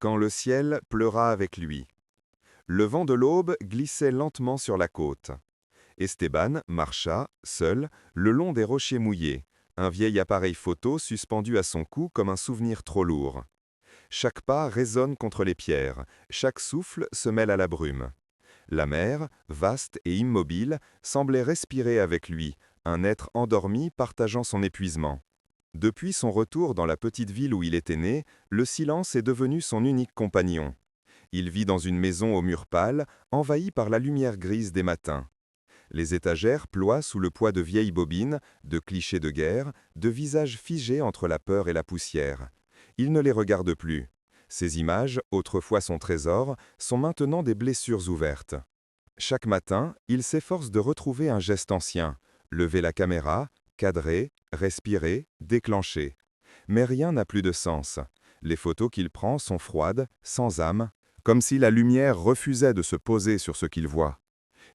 quand le ciel pleura avec lui. Le vent de l'aube glissait lentement sur la côte. Esteban marcha, seul, le long des rochers mouillés, un vieil appareil photo suspendu à son cou comme un souvenir trop lourd. Chaque pas résonne contre les pierres, chaque souffle se mêle à la brume. La mer, vaste et immobile, semblait respirer avec lui, un être endormi partageant son épuisement. Depuis son retour dans la petite ville où il était né, le silence est devenu son unique compagnon. Il vit dans une maison aux murs pâles, envahie par la lumière grise des matins. Les étagères ploient sous le poids de vieilles bobines, de clichés de guerre, de visages figés entre la peur et la poussière. Il ne les regarde plus. Ces images, autrefois son trésor, sont maintenant des blessures ouvertes. Chaque matin, il s'efforce de retrouver un geste ancien, lever la caméra, cadrer, respirer, déclencher. Mais rien n'a plus de sens. Les photos qu'il prend sont froides, sans âme, comme si la lumière refusait de se poser sur ce qu'il voit.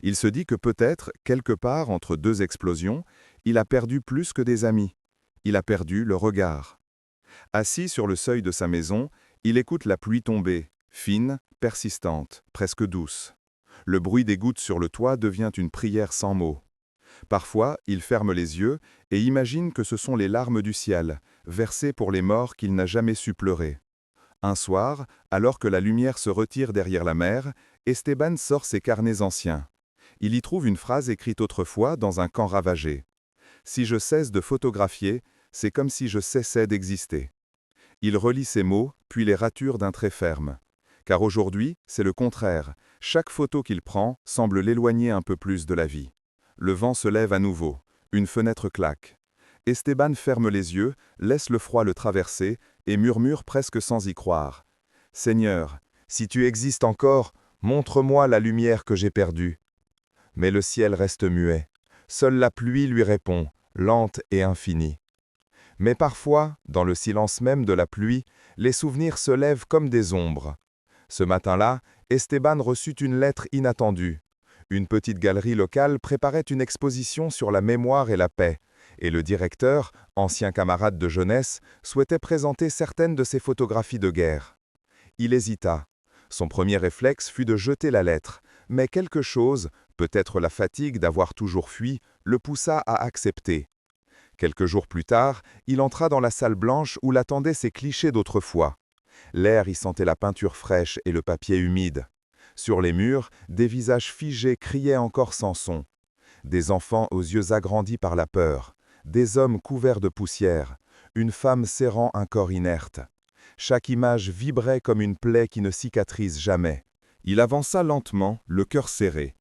Il se dit que peut-être, quelque part entre deux explosions, il a perdu plus que des amis. Il a perdu le regard. Assis sur le seuil de sa maison, il écoute la pluie tomber, fine, persistante, presque douce. Le bruit des gouttes sur le toit devient une prière sans mots. Parfois, il ferme les yeux et imagine que ce sont les larmes du ciel, versées pour les morts qu'il n'a jamais su pleurer. Un soir, alors que la lumière se retire derrière la mer, Esteban sort ses carnets anciens. Il y trouve une phrase écrite autrefois dans un camp ravagé. « Si je cesse de photographier, c'est comme si je cessais d'exister. » Il relit ces mots, puis les rature d'un trait ferme. Car aujourd'hui, c'est le contraire. Chaque photo qu'il prend semble l'éloigner un peu plus de la vie. Le vent se lève à nouveau. Une fenêtre claque. Esteban ferme les yeux, laisse le froid le traverser et murmure presque sans y croire. « Seigneur, si tu existes encore, montre-moi la lumière que j'ai perdue. » Mais le ciel reste muet. Seule la pluie lui répond, lente et infinie. Mais parfois, dans le silence même de la pluie, les souvenirs se lèvent comme des ombres. Ce matin-là, Esteban reçut une lettre inattendue. Une petite galerie locale préparait une exposition sur la mémoire et la paix, et le directeur, ancien camarade de jeunesse, souhaitait présenter certaines de ses photographies de guerre. Il hésita. Son premier réflexe fut de jeter la lettre, mais quelque chose, peut-être la fatigue d'avoir toujours fui, le poussa à accepter. Quelques jours plus tard, il entra dans la salle blanche où l'attendaient ses clichés d'autrefois. L'air y sentait la peinture fraîche et le papier humide. Sur les murs, des visages figés criaient encore sans son. Des enfants aux yeux agrandis par la peur, des hommes couverts de poussière, une femme serrant un corps inerte. Chaque image vibrait comme une plaie qui ne cicatrise jamais. Il avança lentement, le cœur serré.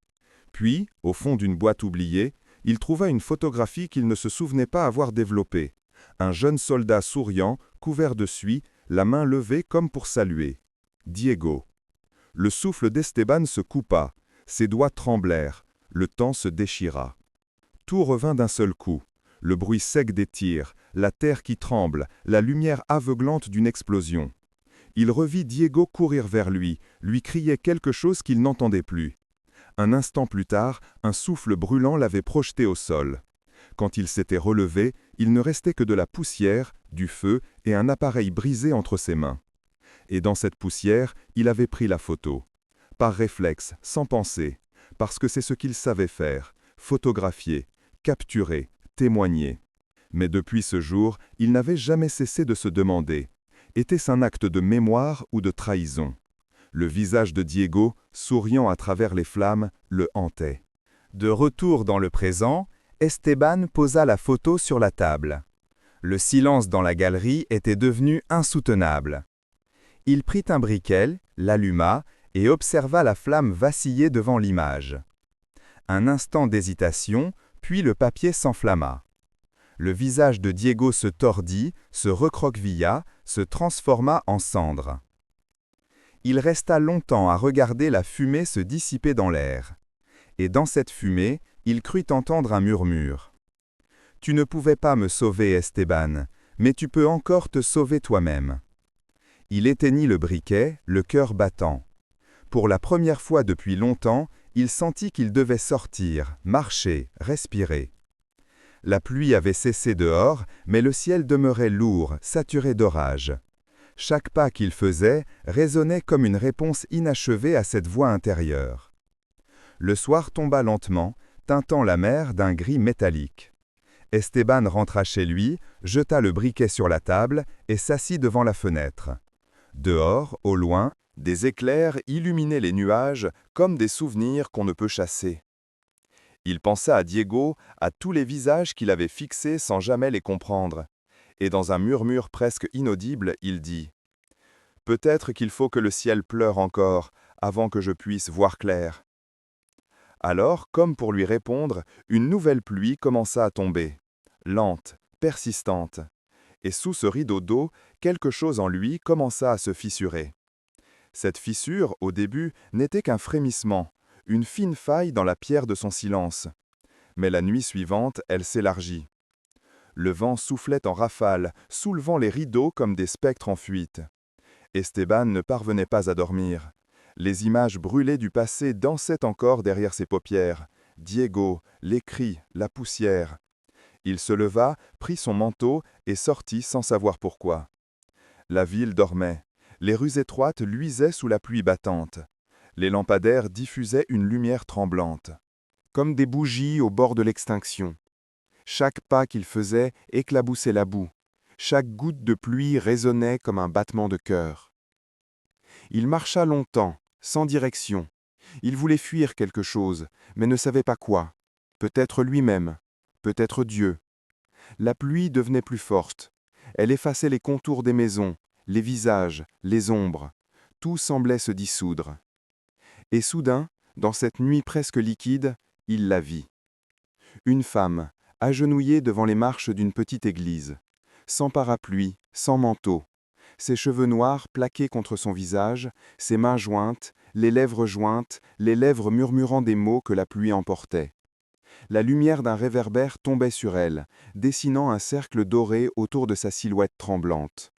Puis, au fond d'une boîte oubliée, il trouva une photographie qu'il ne se souvenait pas avoir développée. Un jeune soldat souriant, couvert de suie, la main levée comme pour saluer. Diego. Le souffle d'Esteban se coupa, ses doigts tremblèrent, le temps se déchira. Tout revint d'un seul coup. Le bruit sec des tirs, la terre qui tremble, la lumière aveuglante d'une explosion. Il revit Diego courir vers lui, lui crier quelque chose qu'il n'entendait plus. Un instant plus tard, un souffle brûlant l'avait projeté au sol. Quand il s'était relevé, il ne restait que de la poussière, du feu et un appareil brisé entre ses mains. Et dans cette poussière, il avait pris la photo. Par réflexe, sans penser, parce que c'est ce qu'il savait faire, photographier, capturer, témoigner. Mais depuis ce jour, il n'avait jamais cessé de se demander, était-ce un acte de mémoire ou de trahison? Le visage de Diego, souriant à travers les flammes, le hantait. De retour dans le présent, Esteban posa la photo sur la table. Le silence dans la galerie était devenu insoutenable. Il prit un briquet, l'alluma et observa la flamme vaciller devant l'image. Un instant d'hésitation, puis le papier s'enflamma. Le visage de Diego se tordit, se recroquevilla, se transforma en cendre. Il resta longtemps à regarder la fumée se dissiper dans l'air. Et dans cette fumée, il crut entendre un murmure. « Tu ne pouvais pas me sauver, Esteban, mais tu peux encore te sauver toi-même. » Il éteignit le briquet, le cœur battant. Pour la première fois depuis longtemps, il sentit qu'il devait sortir, marcher, respirer. La pluie avait cessé dehors, mais le ciel demeurait lourd, saturé d'orage. Chaque pas qu'il faisait résonnait comme une réponse inachevée à cette voix intérieure. Le soir tomba lentement, teintant la mer d'un gris métallique. Esteban rentra chez lui, jeta le briquet sur la table et s'assit devant la fenêtre. Dehors, au loin, des éclairs illuminaient les nuages comme des souvenirs qu'on ne peut chasser. Il pensa à Diego, à tous les visages qu'il avait fixés sans jamais les comprendre. Et dans un murmure presque inaudible, il dit « Peut-être qu'il faut que le ciel pleure encore, avant que je puisse voir clair. » Alors, comme pour lui répondre, une nouvelle pluie commença à tomber, lente, persistante. Et sous ce rideau d'eau, quelque chose en lui commença à se fissurer. Cette fissure, au début, n'était qu'un frémissement, une fine faille dans la pierre de son silence. Mais la nuit suivante, elle s'élargit. Le vent soufflait en rafales, soulevant les rideaux comme des spectres en fuite. Esteban ne parvenait pas à dormir. Les images brûlées du passé dansaient encore derrière ses paupières. Diego, les cris, la poussière. Il se leva, prit son manteau et sortit sans savoir pourquoi. La ville dormait. Les rues étroites luisaient sous la pluie battante. Les lampadaires diffusaient une lumière tremblante, comme des bougies au bord de l'extinction. Chaque pas qu'il faisait éclaboussait la boue. Chaque goutte de pluie résonnait comme un battement de cœur. Il marcha longtemps, sans direction. Il voulait fuir quelque chose, mais ne savait pas quoi. Peut-être lui-même, peut-être Dieu. La pluie devenait plus forte. Elle effaçait les contours des maisons, les visages, les ombres. Tout semblait se dissoudre. Et soudain, dans cette nuit presque liquide, il la vit. Une femme, agenouillée devant les marches d'une petite église, sans parapluie, sans manteau, ses cheveux noirs plaqués contre son visage, ses mains jointes, les lèvres murmurant des mots que la pluie emportait. La lumière d'un réverbère tombait sur elle, dessinant un cercle doré autour de sa silhouette tremblante.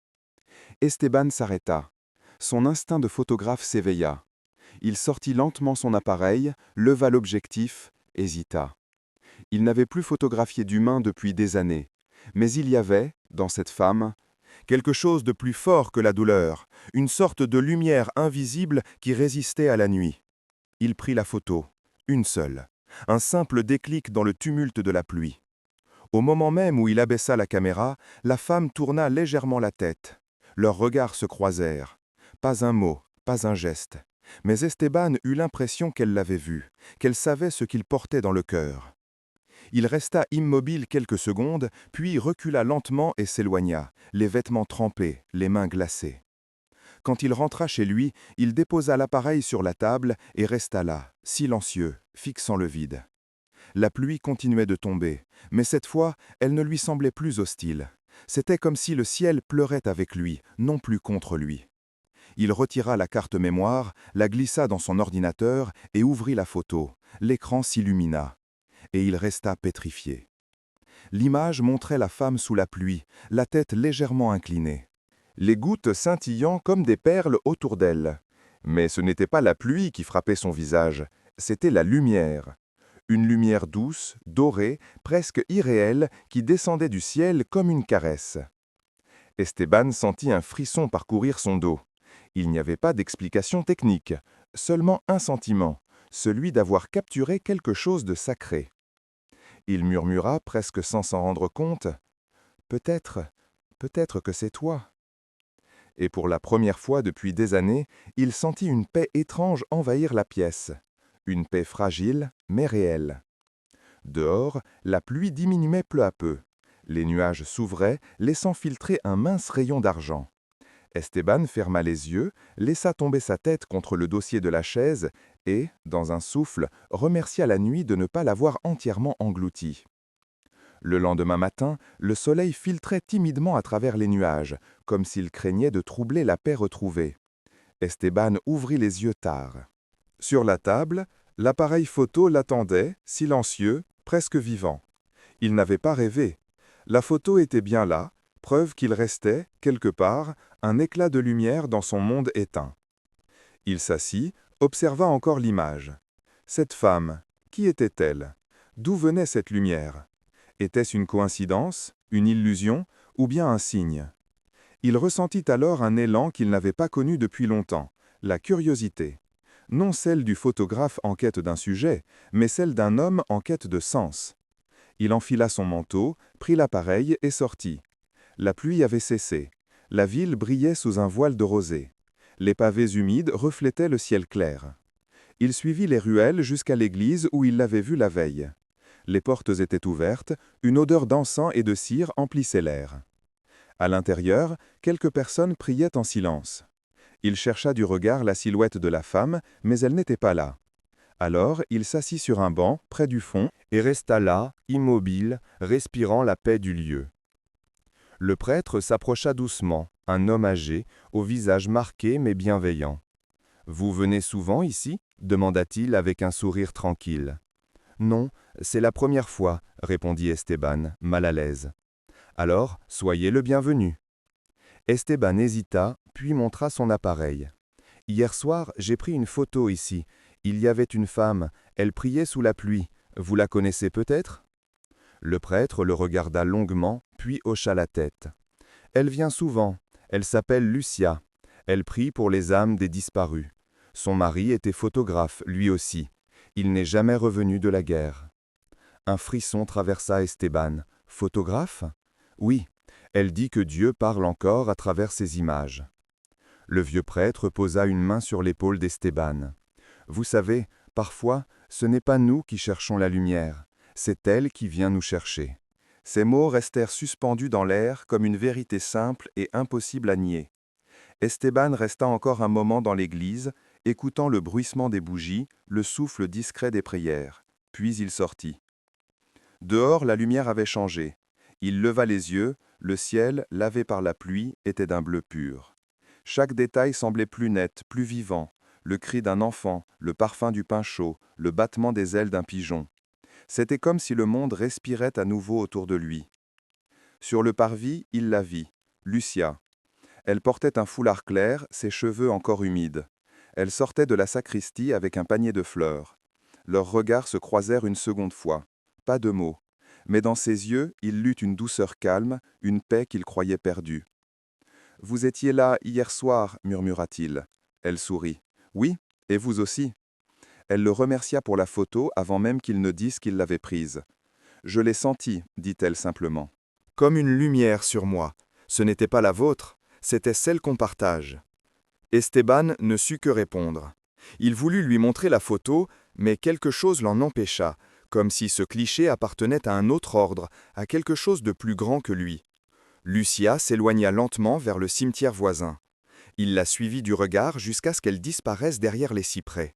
Esteban s'arrêta. Son instinct de photographe s'éveilla. Il sortit lentement son appareil, leva l'objectif, hésita. Il n'avait plus photographié d'humain depuis des années. Mais il y avait, dans cette femme, quelque chose de plus fort que la douleur, une sorte de lumière invisible qui résistait à la nuit. Il prit la photo, une seule, un simple déclic dans le tumulte de la pluie. Au moment même où il abaissa la caméra, la femme tourna légèrement la tête. Leurs regards se croisèrent. Pas un mot, pas un geste. Mais Esteban eut l'impression qu'elle l'avait vu, qu'elle savait ce qu'il portait dans le cœur. Il resta immobile quelques secondes, puis recula lentement et s'éloigna, les vêtements trempés, les mains glacées. Quand il rentra chez lui, il déposa l'appareil sur la table et resta là, silencieux, fixant le vide. La pluie continuait de tomber, mais cette fois, elle ne lui semblait plus hostile. C'était comme si le ciel pleurait avec lui, non plus contre lui. Il retira la carte mémoire, la glissa dans son ordinateur et ouvrit la photo. L'écran s'illumina. Et il resta pétrifié. L'image montrait la femme sous la pluie, la tête légèrement inclinée. Les gouttes scintillant comme des perles autour d'elle. Mais ce n'était pas la pluie qui frappait son visage, c'était la lumière. Une lumière douce, dorée, presque irréelle, qui descendait du ciel comme une caresse. Esteban sentit un frisson parcourir son dos. Il n'y avait pas d'explication technique, seulement un sentiment, celui d'avoir capturé quelque chose de sacré. Il murmura, presque sans s'en rendre compte, « peut-être que c'est toi. » Et pour la première fois depuis des années, il sentit une paix étrange envahir la pièce. Une paix fragile, mais réelle. Dehors, la pluie diminuait peu à peu. Les nuages s'ouvraient, laissant filtrer un mince rayon d'argent. Esteban ferma les yeux, laissa tomber sa tête contre le dossier de la chaise et, dans un souffle, remercia la nuit de ne pas l'avoir entièrement englouti. Le lendemain matin, le soleil filtrait timidement à travers les nuages, comme s'il craignait de troubler la paix retrouvée. Esteban ouvrit les yeux tard. Sur la table, l'appareil photo l'attendait, silencieux, presque vivant. Il n'avait pas rêvé. La photo était bien là, preuve qu'il restait, quelque part, un éclat de lumière dans son monde éteint. Il s'assit, observa encore l'image. Cette femme, qui était-elle? D'où venait cette lumière? Était-ce une coïncidence, une illusion, ou bien un signe? Il ressentit alors un élan qu'il n'avait pas connu depuis longtemps, la curiosité. Non celle du photographe en quête d'un sujet, mais celle d'un homme en quête de sens. Il enfila son manteau, prit l'appareil et sortit. La pluie avait cessé. La ville brillait sous un voile de rosée. Les pavés humides reflétaient le ciel clair. Il suivit les ruelles jusqu'à l'église où il l'avait vue la veille. Les portes étaient ouvertes, une odeur d'encens et de cire emplissait l'air. À l'intérieur, quelques personnes priaient en silence. Il chercha du regard la silhouette de la femme, mais elle n'était pas là. Alors, il s'assit sur un banc, près du fond, et resta là, immobile, respirant la paix du lieu. Le prêtre s'approcha doucement, un homme âgé, au visage marqué mais bienveillant. « Vous venez souvent ici » demanda-t-il avec un sourire tranquille. « Non, c'est la première fois » répondit Esteban, mal à l'aise. « Alors, soyez le bienvenu. » Esteban hésita, puis montra son appareil. « Hier soir, j'ai pris une photo ici. Il y avait une femme, elle priait sous la pluie. Vous la connaissez peut-être » Le prêtre le regarda longuement, puis hocha la tête. « Elle vient souvent. Elle s'appelle Lucia. Elle prie pour les âmes des disparus. Son mari était photographe, lui aussi. Il n'est jamais revenu de la guerre. » Un frisson traversa Esteban. « Photographe ? Oui. Elle dit que Dieu parle encore à travers ses images. » Le vieux prêtre posa une main sur l'épaule d'Esteban. « Vous savez, parfois, ce n'est pas nous qui cherchons la lumière, c'est elle qui vient nous chercher. » Ces mots restèrent suspendus dans l'air comme une vérité simple et impossible à nier. Esteban resta encore un moment dans l'église, écoutant le bruissement des bougies, le souffle discret des prières. Puis il sortit. Dehors, la lumière avait changé. Il leva les yeux, le ciel, lavé par la pluie, était d'un bleu pur. Chaque détail semblait plus net, plus vivant. Le cri d'un enfant, le parfum du pain chaud, le battement des ailes d'un pigeon. C'était comme si le monde respirait à nouveau autour de lui. Sur le parvis, il la vit, Lucia. Elle portait un foulard clair, ses cheveux encore humides. Elle sortait de la sacristie avec un panier de fleurs. Leurs regards se croisèrent une seconde fois. Pas de mots. Mais dans ses yeux, il lut une douceur calme, une paix qu'il croyait perdue. « Vous étiez là hier soir, murmura-t-il. Elle sourit. « Oui, et vous aussi. » Elle le remercia pour la photo avant même qu'il ne dise qu'il l'avait prise. « Je l'ai sentie, dit-elle simplement. Comme une lumière sur moi. Ce n'était pas la vôtre, c'était celle qu'on partage. » Esteban ne sut que répondre. Il voulut lui montrer la photo, mais quelque chose l'en empêcha, comme si ce cliché appartenait à un autre ordre, à quelque chose de plus grand que lui. Lucia s'éloigna lentement vers le cimetière voisin. Il la suivit du regard jusqu'à ce qu'elle disparaisse derrière les cyprès.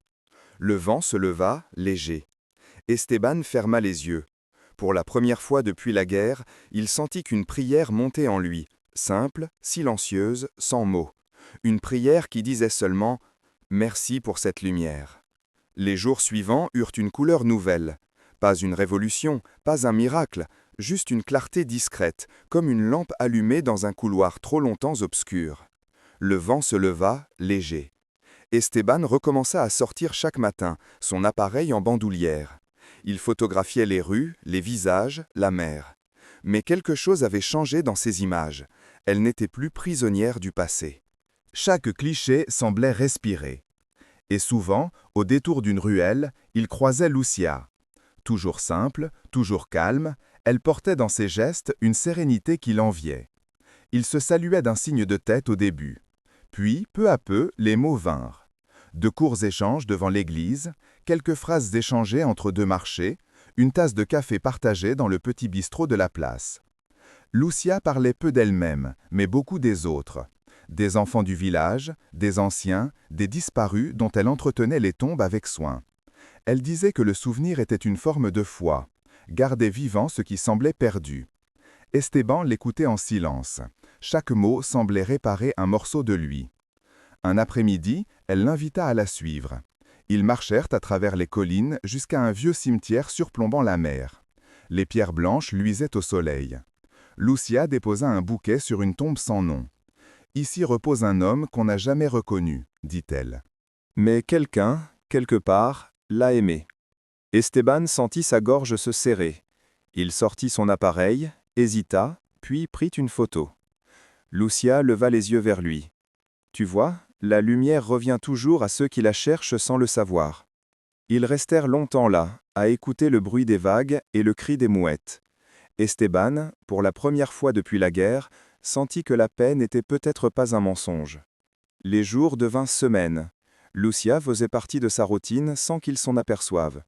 Le vent se leva, léger. Esteban ferma les yeux. Pour la première fois depuis la guerre, il sentit qu'une prière montait en lui, simple, silencieuse, sans mots. Une prière qui disait seulement « Merci pour cette lumière ». Les jours suivants eurent une couleur nouvelle. Pas une révolution, pas un miracle, juste une clarté discrète, comme une lampe allumée dans un couloir trop longtemps obscur. Le vent se leva, léger. Esteban recommença à sortir chaque matin, son appareil en bandoulière. Il photographiait les rues, les visages, la mer. Mais quelque chose avait changé dans ces images. Elles n'étaient plus prisonnières du passé. Chaque cliché semblait respirer. Et souvent, au détour d'une ruelle, il croisait Lucia. Toujours simple, toujours calme, elle portait dans ses gestes une sérénité qui l'enviait. Ils se saluaient d'un signe de tête au début. Puis, peu à peu, les mots vinrent. De courts échanges devant l'église, quelques phrases échangées entre deux marchés, une tasse de café partagée dans le petit bistrot de la place. Lucia parlait peu d'elle-même, mais beaucoup des autres. Des enfants du village, des anciens, des disparus dont elle entretenait les tombes avec soin. Elle disait que le souvenir était une forme de foi, gardait vivant ce qui semblait perdu. Esteban l'écoutait en silence. Chaque mot semblait réparer un morceau de lui. Un après-midi, elle l'invita à la suivre. Ils marchèrent à travers les collines jusqu'à un vieux cimetière surplombant la mer. Les pierres blanches luisaient au soleil. Lucia déposa un bouquet sur une tombe sans nom. « Ici repose un homme qu'on n'a jamais reconnu, dit-elle. Mais quelqu'un, quelque part, l'a aimé. » Esteban sentit sa gorge se serrer. Il sortit son appareil, hésita, puis prit une photo. Lucia leva les yeux vers lui. Tu vois, la lumière revient toujours à ceux qui la cherchent sans le savoir. Ils restèrent longtemps là, à écouter le bruit des vagues et le cri des mouettes. Esteban, pour la première fois depuis la guerre, sentit que la paix n'était peut-être pas un mensonge. Les jours devinrent semaines. Lucia faisait partie de sa routine sans qu'il s'en aperçoive.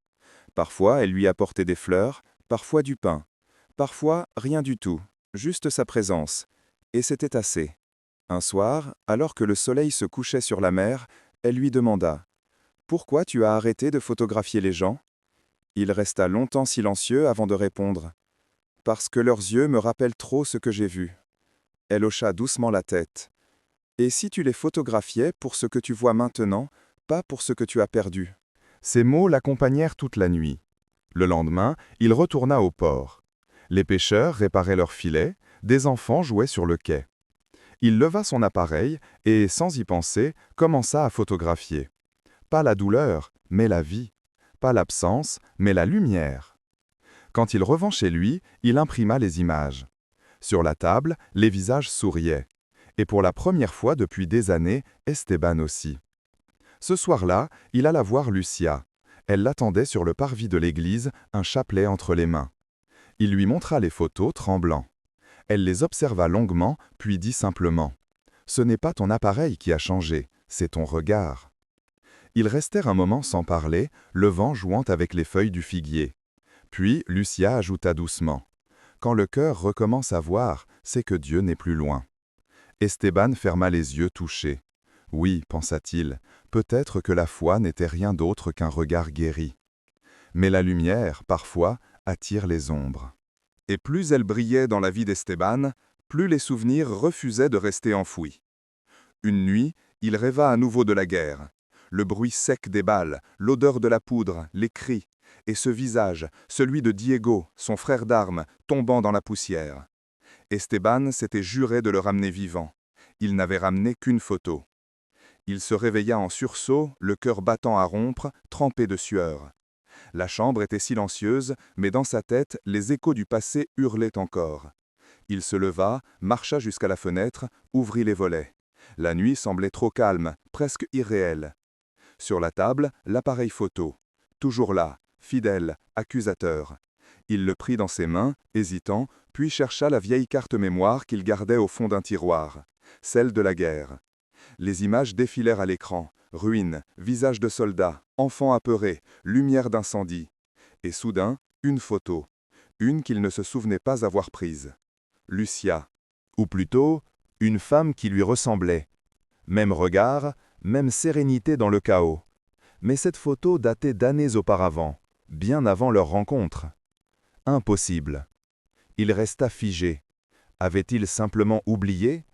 Parfois, elle lui apportait des fleurs, parfois du pain. Parfois, rien du tout, juste sa présence. Et c'était assez. Un soir, alors que le soleil se couchait sur la mer, elle lui demanda « Pourquoi tu as arrêté de photographier les gens ?» Il resta longtemps silencieux avant de répondre « Parce que leurs yeux me rappellent trop ce que j'ai vu. » Elle hocha doucement la tête. « Et si tu les photographiais pour ce que tu vois maintenant, pas pour ce que tu as perdu ?» Ces mots l'accompagnèrent toute la nuit. Le lendemain, il retourna au port. Les pêcheurs réparaient leurs filets, des enfants jouaient sur le quai. Il leva son appareil et, sans y penser, commença à photographier. Pas la douleur, mais la vie. Pas l'absence, mais la lumière. Quand il revint chez lui, il imprima les images. Sur la table, les visages souriaient. Et pour la première fois depuis des années, Esteban aussi. Ce soir-là, il alla voir Lucia. Elle l'attendait sur le parvis de l'église, un chapelet entre les mains. Il lui montra les photos, tremblant. Elle les observa longuement, puis dit simplement « Ce n'est pas ton appareil qui a changé, c'est ton regard. » Ils restèrent un moment sans parler, le vent jouant avec les feuilles du figuier. Puis Lucia ajouta doucement « Quand le cœur recommence à voir, c'est que Dieu n'est plus loin. » Esteban ferma les yeux touchés. Oui, pensa-t-il, peut-être que la foi n'était rien d'autre qu'un regard guéri. Mais la lumière, parfois, attire les ombres. Et plus elle brillait dans la vie d'Esteban, plus les souvenirs refusaient de rester enfouis. Une nuit, il rêva à nouveau de la guerre. Le bruit sec des balles, l'odeur de la poudre, les cris, et ce visage, celui de Diego, son frère d'armes, tombant dans la poussière. Esteban s'était juré de le ramener vivant. Il n'avait ramené qu'une photo. Il se réveilla en sursaut, le cœur battant à rompre, trempé de sueur. La chambre était silencieuse, mais dans sa tête, les échos du passé hurlaient encore. Il se leva, marcha jusqu'à la fenêtre, ouvrit les volets. La nuit semblait trop calme, presque irréelle. Sur la table, l'appareil photo. Toujours là, fidèle, accusateur. Il le prit dans ses mains, hésitant, puis chercha la vieille carte mémoire qu'il gardait au fond d'un tiroir. Celle de la guerre. Les images défilèrent à l'écran. Ruines, visages de soldats, enfants apeurés, lumière d'incendie. Et soudain, une photo. Une qu'il ne se souvenait pas avoir prise. Lucia. Ou plutôt, une femme qui lui ressemblait. Même regard, même sérénité dans le chaos. Mais cette photo datait d'années auparavant, bien avant leur rencontre. Impossible. Il resta figé. Avait-il simplement oublié?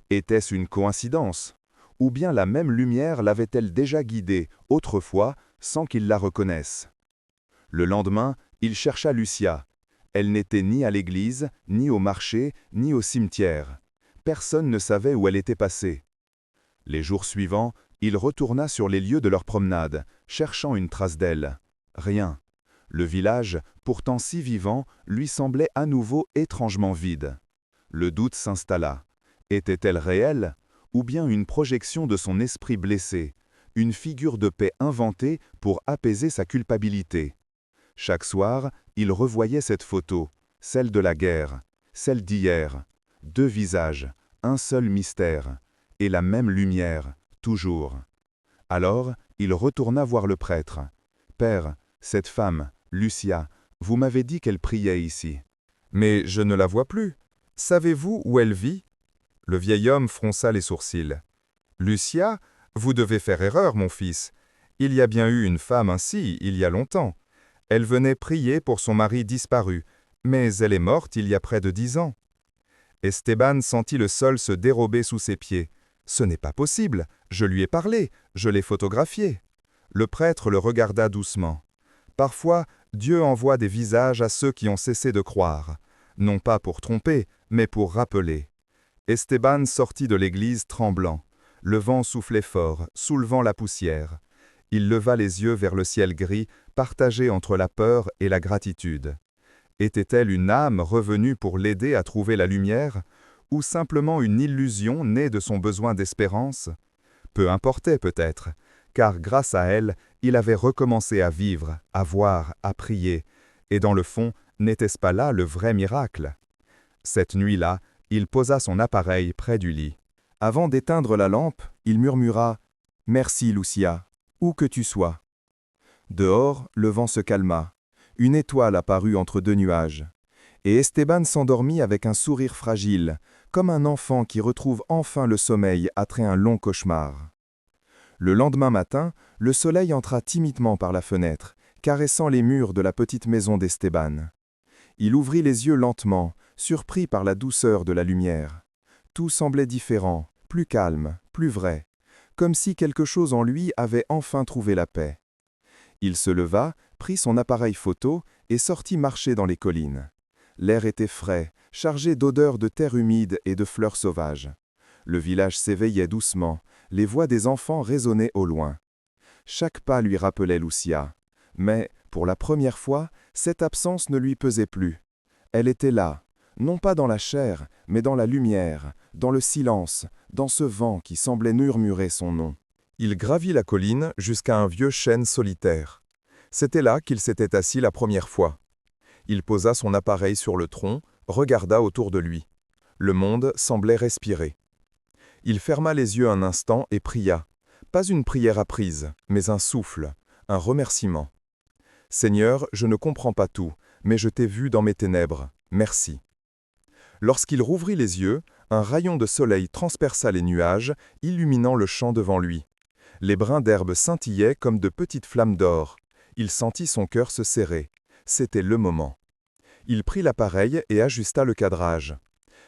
Était-ce une coïncidence? Ou bien la même lumière l'avait-elle déjà guidé, autrefois, sans qu'il la reconnaisse? Le lendemain, il chercha Lucia. Elle n'était ni à l'église, ni au marché, ni au cimetière. Personne ne savait où elle était passée. Les jours suivants, il retourna sur les lieux de leur promenade, cherchant une trace d'elle. Rien. Le village, pourtant si vivant, lui semblait à nouveau étrangement vide. Le doute s'installa. Était-elle réelle? Ou bien une projection de son esprit blessé, une figure de paix inventée pour apaiser sa culpabilité? Chaque soir, il revoyait cette photo, celle de la guerre, celle d'hier. Deux visages, un seul mystère, et la même lumière, toujours. Alors, il retourna voir le prêtre. « Père, cette femme, Lucia, vous m'avez dit qu'elle priait ici. Mais je ne la vois plus. Savez-vous où elle vit ?» Le vieil homme fronça les sourcils. « Lucia, vous devez faire erreur, mon fils. Il y a bien eu une femme ainsi, il y a longtemps. Elle venait prier pour son mari disparu, mais elle est morte il y a près de 10 ans. » Esteban sentit le sol se dérober sous ses pieds. « Ce n'est pas possible, je lui ai parlé, je l'ai photographié. » Le prêtre le regarda doucement. Parfois, Dieu envoie des visages à ceux qui ont cessé de croire, non pas pour tromper, mais pour rappeler. Esteban sortit de l'église tremblant. Le vent soufflait fort, soulevant la poussière. Il leva les yeux vers le ciel gris, partagé entre la peur et la gratitude. Était-elle une âme revenue pour l'aider à trouver la lumière, ou simplement une illusion née de son besoin d'espérance? Peu importait peut-être, car grâce à elle, il avait recommencé à vivre, à voir, à prier, et dans le fond, n'était-ce pas là le vrai miracle? Cette nuit-là, il posa son appareil près du lit. Avant d'éteindre la lampe, il murmura « Merci, Lucia, où que tu sois ». Dehors, le vent se calma. Une étoile apparut entre deux nuages. Et Esteban s'endormit avec un sourire fragile, comme un enfant qui retrouve enfin le sommeil après un long cauchemar. Le lendemain matin, le soleil entra timidement par la fenêtre, caressant les murs de la petite maison d'Esteban. Il ouvrit les yeux lentement, surpris par la douceur de la lumière. Tout semblait différent, plus calme, plus vrai, comme si quelque chose en lui avait enfin trouvé la paix. Il se leva, prit son appareil photo et sortit marcher dans les collines. L'air était frais, chargé d'odeurs de terre humide et de fleurs sauvages. Le village s'éveillait doucement, les voix des enfants résonnaient au loin. Chaque pas lui rappelait Lucia. Mais, pour la première fois, cette absence ne lui pesait plus. Elle était là, non pas dans la chair, mais dans la lumière, dans le silence, dans ce vent qui semblait murmurer son nom. Il gravit la colline jusqu'à un vieux chêne solitaire. C'était là qu'il s'était assis la première fois. Il posa son appareil sur le tronc, regarda autour de lui. Le monde semblait respirer. Il ferma les yeux un instant et pria. Pas une prière apprise, mais un souffle, un remerciement. « Seigneur, je ne comprends pas tout, mais je t'ai vu dans mes ténèbres. Merci. » Lorsqu'il rouvrit les yeux, un rayon de soleil transperça les nuages, illuminant le champ devant lui. Les brins d'herbe scintillaient comme de petites flammes d'or. Il sentit son cœur se serrer. C'était le moment. Il prit l'appareil et ajusta le cadrage.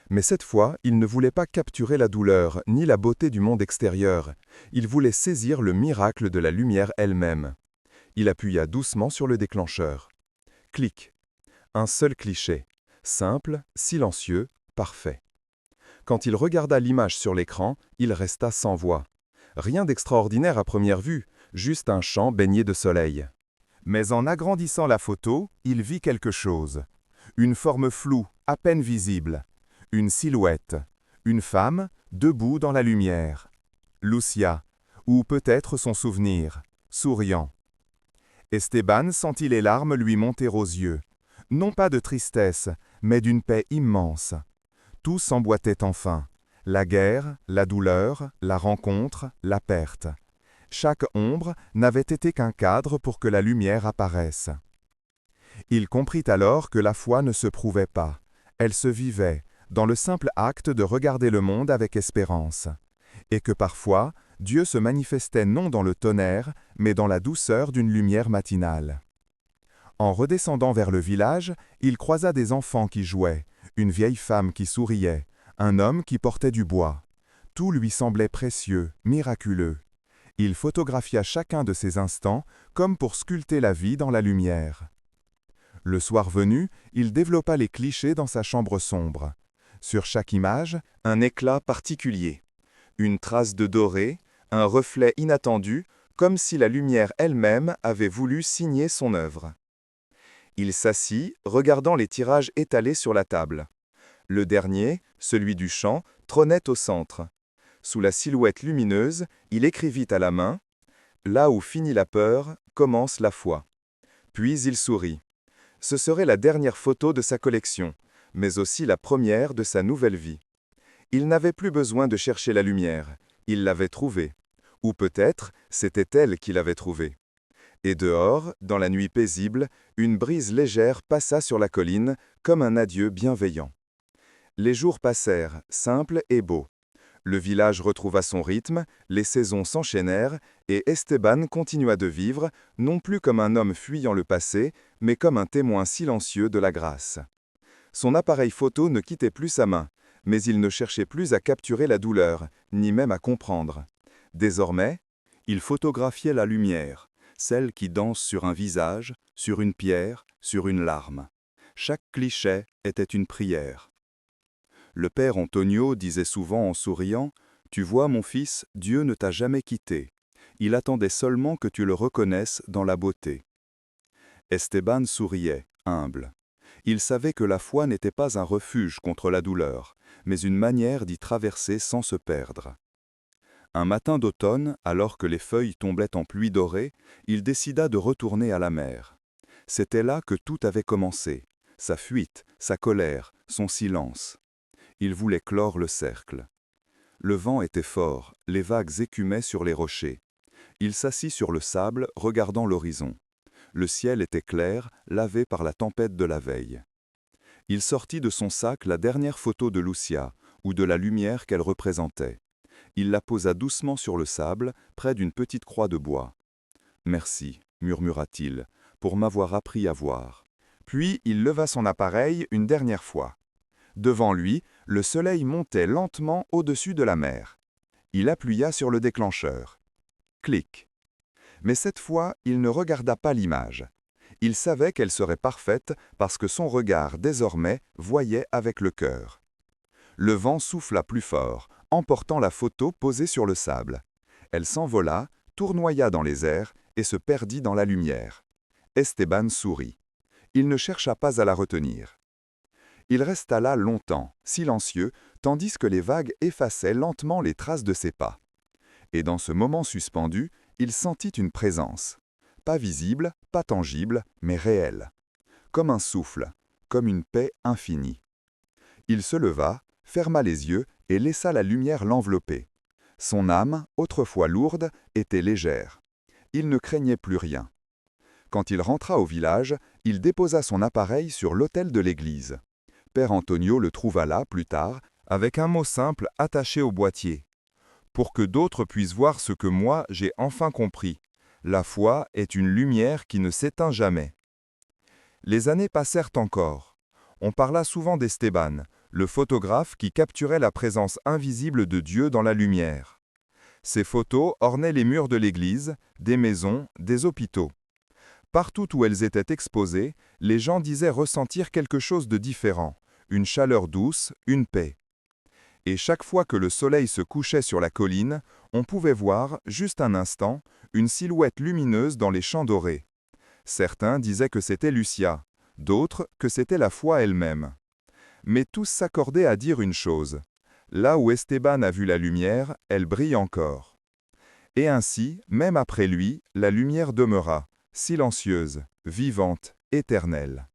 Mais cette fois, il ne voulait pas capturer la douleur, ni la beauté du monde extérieur. Il voulait saisir le miracle de la lumière elle-même. Il appuya doucement sur le déclencheur. Clic. Un seul cliché. Simple, silencieux, parfait. Quand il regarda l'image sur l'écran, il resta sans voix. Rien d'extraordinaire à première vue, juste un champ baigné de soleil. Mais en agrandissant la photo, il vit quelque chose. Une forme floue, à peine visible. Une silhouette. Une femme, debout dans la lumière. Lucia, ou peut-être son souvenir, souriant. Esteban sentit les larmes lui monter aux yeux. Non pas de tristesse, mais d'une paix immense. Tout s'emboîtait enfin. La guerre, la douleur, la rencontre, la perte. Chaque ombre n'avait été qu'un cadre pour que la lumière apparaisse. Il comprit alors que la foi ne se prouvait pas. Elle se vivait, dans le simple acte de regarder le monde avec espérance. Et que parfois, Dieu se manifestait non dans le tonnerre, mais dans la douceur d'une lumière matinale. En redescendant vers le village, il croisa des enfants qui jouaient, une vieille femme qui souriait, un homme qui portait du bois. Tout lui semblait précieux, miraculeux. Il photographia chacun de ces instants comme pour sculpter la vie dans la lumière. Le soir venu, il développa les clichés dans sa chambre sombre. Sur chaque image, un éclat particulier. Une trace de doré, un reflet inattendu, comme si la lumière elle-même avait voulu signer son œuvre. Il s'assit, regardant les tirages étalés sur la table. Le dernier, celui du champ, trônait au centre. Sous la silhouette lumineuse, il écrivit à la main « Là où finit la peur, commence la foi ». Puis il sourit. Ce serait la dernière photo de sa collection, mais aussi la première de sa nouvelle vie. Il n'avait plus besoin de chercher la lumière, il l'avait trouvée. Ou peut-être, c'était elle qui l'avait trouvée. Et dehors, dans la nuit paisible, une brise légère passa sur la colline, comme un adieu bienveillant. Les jours passèrent, simples et beaux. Le village retrouva son rythme, les saisons s'enchaînèrent, et Esteban continua de vivre, non plus comme un homme fuyant le passé, mais comme un témoin silencieux de la grâce. Son appareil photo ne quittait plus sa main, mais il ne cherchait plus à capturer la douleur, ni même à comprendre. Désormais, il photographiait la lumière, celle qui danse sur un visage, sur une pierre, sur une larme. Chaque cliché était une prière. Le père Antonio disait souvent en souriant « Tu vois, mon fils, Dieu ne t'a jamais quitté. Il attendait seulement que tu le reconnaisses dans la beauté. » Esteban souriait, humble. Il savait que la foi n'était pas un refuge contre la douleur, mais une manière d'y traverser sans se perdre. Un matin d'automne, alors que les feuilles tombaient en pluie dorée, il décida de retourner à la mer. C'était là que tout avait commencé, sa fuite, sa colère, son silence. Il voulait clore le cercle. Le vent était fort, les vagues écumaient sur les rochers. Il s'assit sur le sable, regardant l'horizon. Le ciel était clair, lavé par la tempête de la veille. Il sortit de son sac la dernière photo de Lucia, ou de la lumière qu'elle représentait. Il la posa doucement sur le sable, près d'une petite croix de bois. « Merci, murmura-t-il, pour m'avoir appris à voir. » Puis il leva son appareil une dernière fois. Devant lui, le soleil montait lentement au-dessus de la mer. Il appuya sur le déclencheur. Clic. Mais cette fois, il ne regarda pas l'image. Il savait qu'elle serait parfaite parce que son regard, désormais, voyait avec le cœur. Le vent souffla plus fort, emportant la photo posée sur le sable. Elle s'envola, tournoya dans les airs et se perdit dans la lumière. Esteban sourit. Il ne chercha pas à la retenir. Il resta là longtemps, silencieux, tandis que les vagues effaçaient lentement les traces de ses pas. Et dans ce moment suspendu, il sentit une présence. Pas visible, pas tangible, mais réelle. Comme un souffle, comme une paix infinie. Il se leva, ferma les yeux et laissa la lumière l'envelopper. Son âme, autrefois lourde, était légère. Il ne craignait plus rien. Quand il rentra au village, il déposa son appareil sur l'autel de l'église. Père Antonio le trouva là, plus tard, avec un mot simple attaché au boîtier. « Pour que d'autres puissent voir ce que moi j'ai enfin compris. La foi est une lumière qui ne s'éteint jamais. » Les années passèrent encore. On parla souvent d'Esteban, le photographe qui capturait la présence invisible de Dieu dans la lumière. Ses photos ornaient les murs de l'église, des maisons, des hôpitaux. Partout où elles étaient exposées, les gens disaient ressentir quelque chose de différent, une chaleur douce, une paix. Et chaque fois que le soleil se couchait sur la colline, on pouvait voir, juste un instant, une silhouette lumineuse dans les champs dorés. Certains disaient que c'était Lucia, d'autres que c'était la foi elle-même. Mais tous s'accordaient à dire une chose. Là où Esteban a vu la lumière, elle brille encore. Et ainsi, même après lui, la lumière demeura, silencieuse, vivante, éternelle.